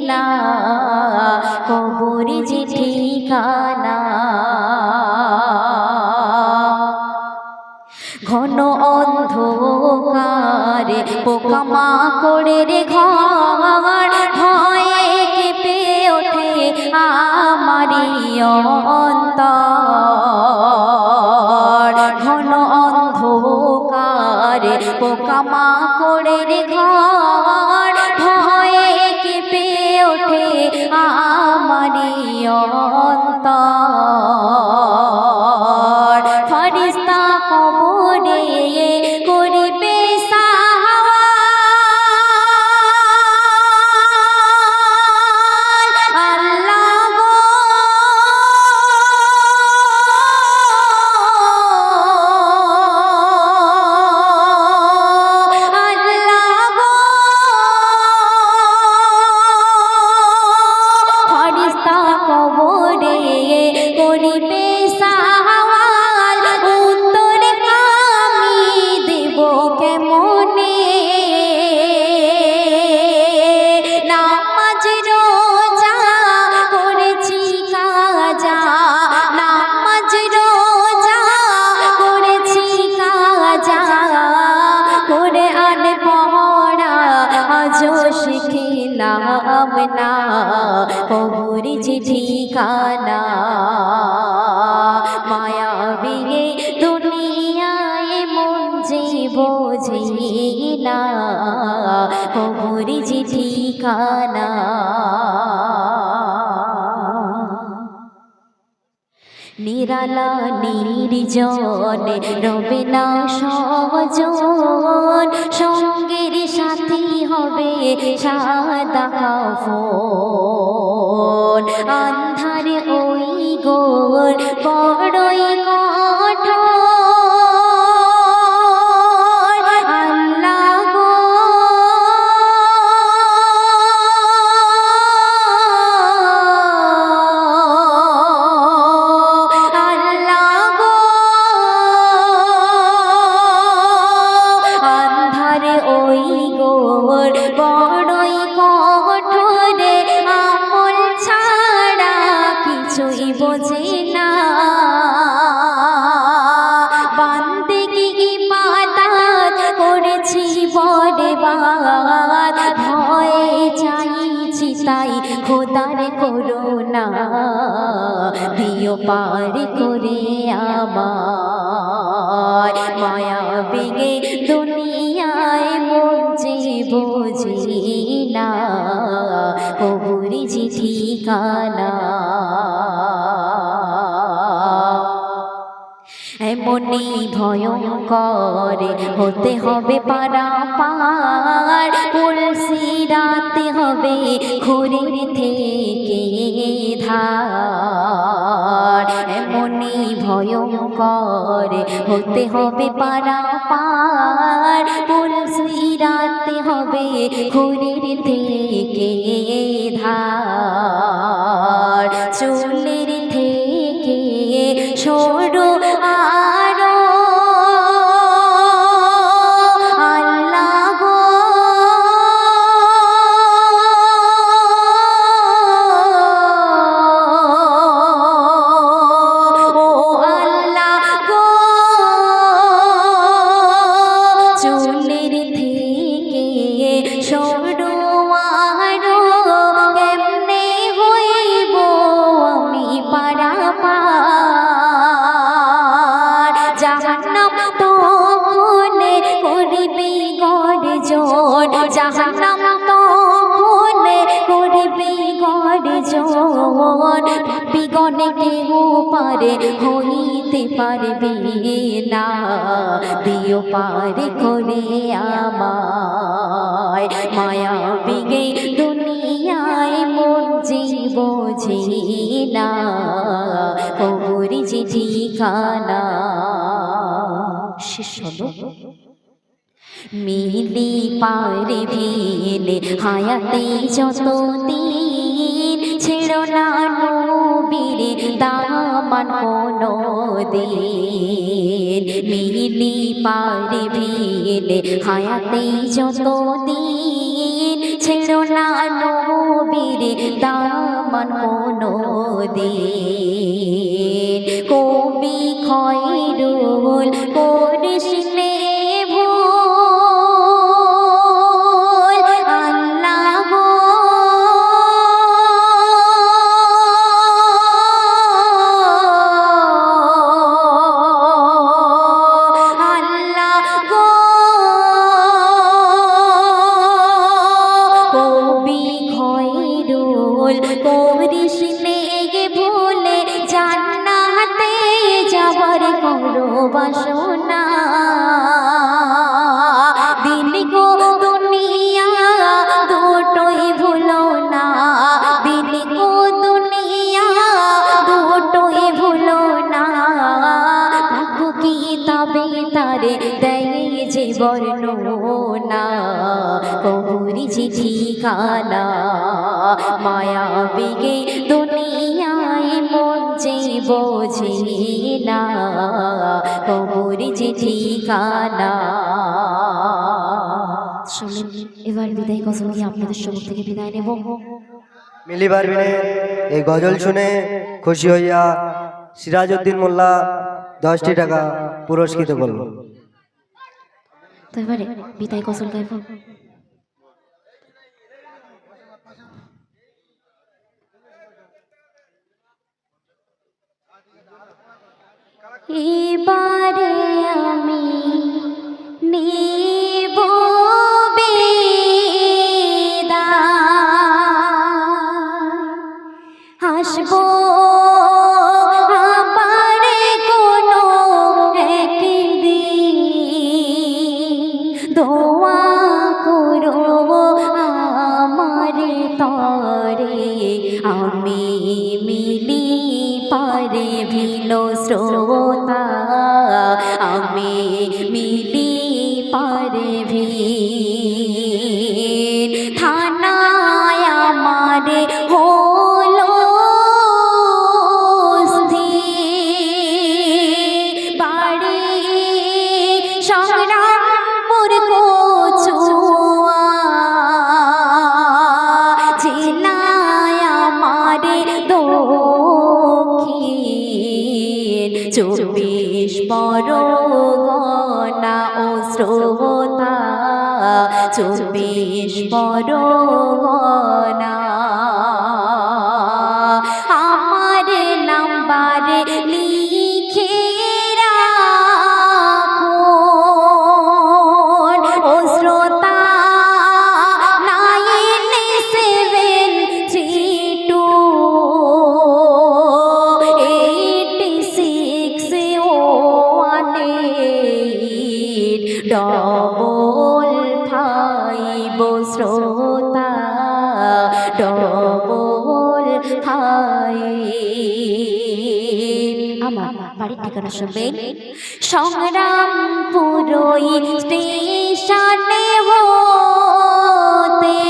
না কবর যে ঠিকানা। ঘন অন্ধকারে পোকামাকড়ের ঘর, ভয়ে কেঁপে ওঠে আমারি অন্তর। ঘন অন্ধকারে পোকামাকড়ের ঘর, ভয়ে কেঁপে ওঠে আমারি অন্তর। ফেরেশতা কবরে করিবে সাওয়াল, আল্লাহ গো আল্লাহ গো। ফেরেশতা কবরে করিবে সাওয়াল, উত্তর আমি দেব কেমনে? নামাজ রোজা করেছি কাজা, নামাজ রোজা করেছি কাজা, কোরআন পড়া আজও শিখিলাম না কবর যে ঠিকানা। মায়াবী দুনিয়ায় মন যে বোঝে না কবর যে ঠিকানা। নিরালা নির্জনে রবে না সজন, সঙ্গের সাথী হবে সাদা কাফন। আন্ধারে ওই গোর বড়ই কঠোর, আল্লাহ গো আল্লাহ গো। আন্ধারে ওই গোর বড়ই কঠোরে, আমল ছাড়া কিছুই বোঝে না। বান্দেগি ইবাদত করেছি বরবাদ, ভয়ে চাইছি তাই খোদার করুণা দিও পার করে আমার। মায়াবী দুনিয়ায় মন যে বোঝে না কবর যে ঠিকানা। এমনি ভয়ঙ্কর হতে হবে পারাপার, পুলসিরাতে হবে খুরের থেকে ধার। এমনি ভয়ঙ্কর হতে হবে পারাপার, পুলসিরাতে হবে খুরের থেকে ধার। চুলের থেকে সরু আরো আল্লাহ গো ও আল্লাহ গো। চুলের থেকে সরু আরো কেমনে হইব আমি পারাপার। জাহান্নাম তখনে করিবে গর্জন, জাহান্নাম তখনে করিবে গর্জন। বিগনে কেহ পারে হইতে পারবে না, দিও পার করে আমায়। মায়াবী দুনিয়ায় মন যে বোঝে না কবর যে ঠিকানা। শেষ হলো মিলি পারে ভিলে হায়াতে যতদিন, ছেড়ো না নবীর দামান কোনো দিন। মিলি পারে ভিলে হায়াতে যতদিন, ছেড়ো না নবীর দামান কোনো দিন কবি খয়রুল করিস নে ভুল আল্লাহ গো আল্লাহ গো কবি খয়রুল করিস নে ভুলে জান্নাতে যাবার করো বাসনা দিন গো দুনিয়া দুটোই ভুলো না দিন গো দুনিয়া দুটোই ভুলো না ভাগ্য কি তবে তারে দেয় যে বর্ণনা কবুরি ঠিকানা মায়া বিগে দুনিয়ায় মন যে বোঝে না কবুরি ঠিকানা। শুনুন এবার বিদায় গজল দিয়ে আপনাদের সবার থেকে বিদায় নেব। মিলি পারভিনের এই গজল শুনে খুশি হইয়া সিরাজউদ্দিন মোল্লা 10টি টাকা পুরস্কৃত করল। তো এবারে বিদায় গজল গাইব। এবারে আমি নেব হাসবো আবার কোনো একদিন দোয়া করো আমার তরে আমি মিলি পারে ভিন্ন শ্রোতা আমি মিলি পারে থানায় আমারে হলো বাড়ি সংগ্রামপুর কচুয়া জেলায় আমারে দক্ষিণ 24 পরগনা ও শ্রোতা 24 পরগনা আমার নাম্বারে লিখে রাখুন ও শ্রোতা 97861855 শ্রোতা 55 আমার বাড়ির ঠিকানা শুনবেন সংগ্রামপুর স্টেশনে হতে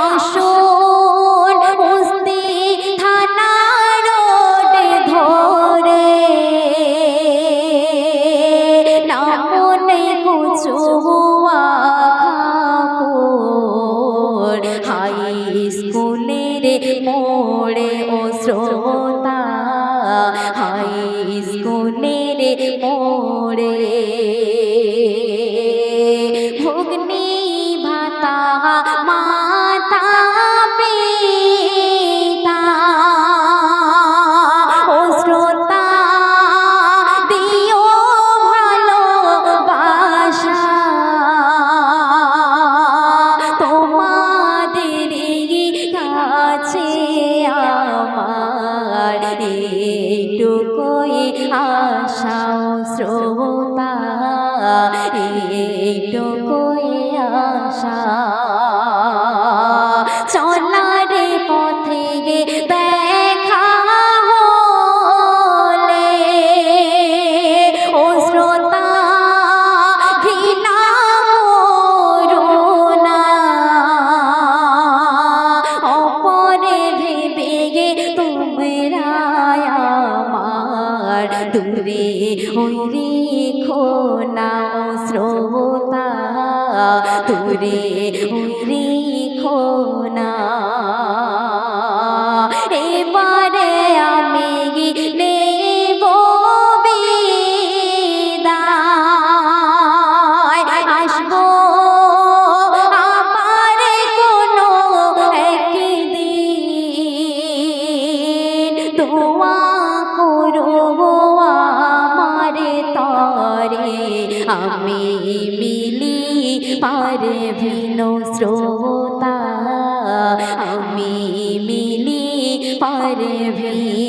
আসুন উস্তি থানা রোড ধরে নামনে কুচুয়া খাপুর হাই স্কুলের মোড়ে ও শ্রোতা হাই স্কুলের মোড়ে ভগ্নি ভাতা মাতা পিতা ও শ্রোতা দিও ভালোবাসা তোমাদের কাছে আমার এইটুকুই আশা শ্রোতা এইটুকুই আশা চলার পথে দেখা হলে ও শ্রোতা ঘৃণা করো না অপরে ভেবে তোমরা আমার দূরে ওই রেখো না ও শ্রোতা দূরে ওই রেখো না। দোয়া করো আমার তরে আমি মিলি পারভিন শ্রোতা আমি মিলি পারভিন